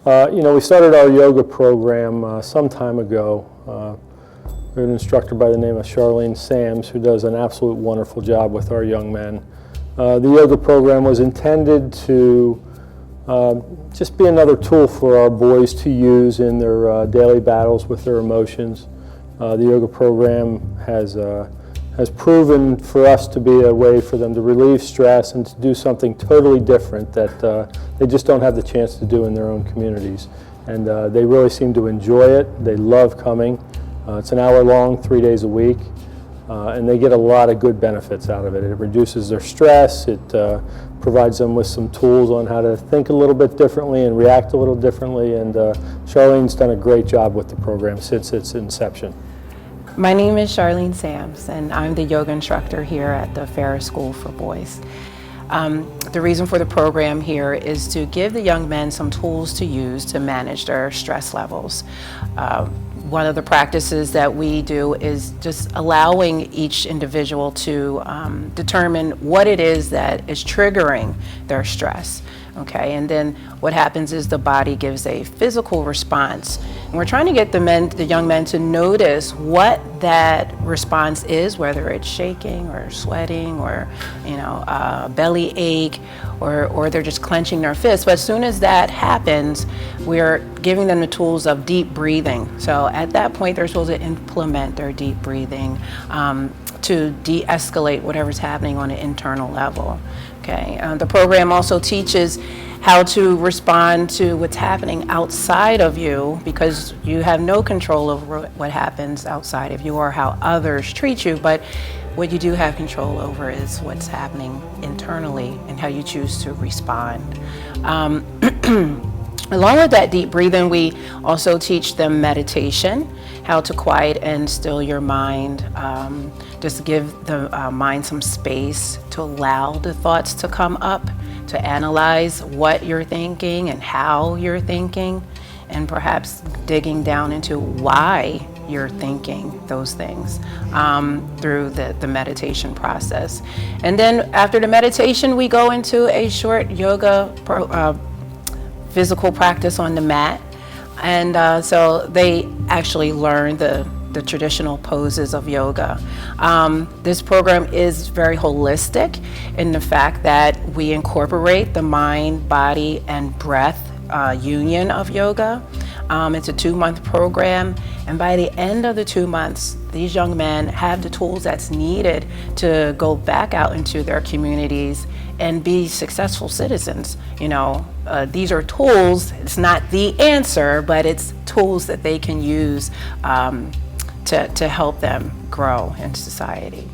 We started our yoga program some time ago. We have an instructor by the name of Charlene A, who does an absolute wonderful job with our young men. The yoga program was intended to just be another tool for our boys to use in their daily battles with their emotions. The yoga program has proven for us to be a way for them to relieve stress and to do something totally different that they just don't have the chance to do in their own communities. And they really seem to enjoy it. They love coming. It's an hour long, 3 days a week, and they get a lot of good benefits out of it. It reduces their stress. It provides them with some tools on how to think a little bit differently and react a little differently. And Charlene's done a great job with the program since its inception. My name is Charlene A, and I'm the yoga instructor here at the Ferris School for Boys. The reason for the program here is to give the young men some tools to use to manage their stress levels. One of the practices that we do is just allowing each individual to determine what it is that is triggering their stress. Okay, and then what happens is the body gives a physical response. And we're trying to get the young men to notice what that response is, whether it's shaking or sweating or, belly ache, or they're just clenching their fists. But as soon as that happens, we're giving them the tools of deep breathing. So at that point, they're supposed to implement their deep breathing to de-escalate whatever's happening on an internal level. Okay. The program also teaches how to respond to what's happening outside of you, because you have no control over what happens outside of you or how others treat you, but what you do have control over is what's happening internally and how you choose to respond. Along with that deep breathing, we also teach them meditation, how to quiet and still your mind. Just give the mind some space to allow the thoughts to come up, to analyze what you're thinking and how you're thinking, and perhaps digging down into why you're thinking those things through the meditation process. And then after the meditation, we go into a short yoga physical practice on the mat. And so they actually learn the traditional poses of yoga. This program is very holistic in the fact that we incorporate the mind, body, and breath union of yoga. It's a 2-month program, and by the end of the 2 months, these young men have the tools that's needed to go back out into their communities and be successful citizens. These are tools. It's not the answer, but it's tools that they can use to help them grow in society.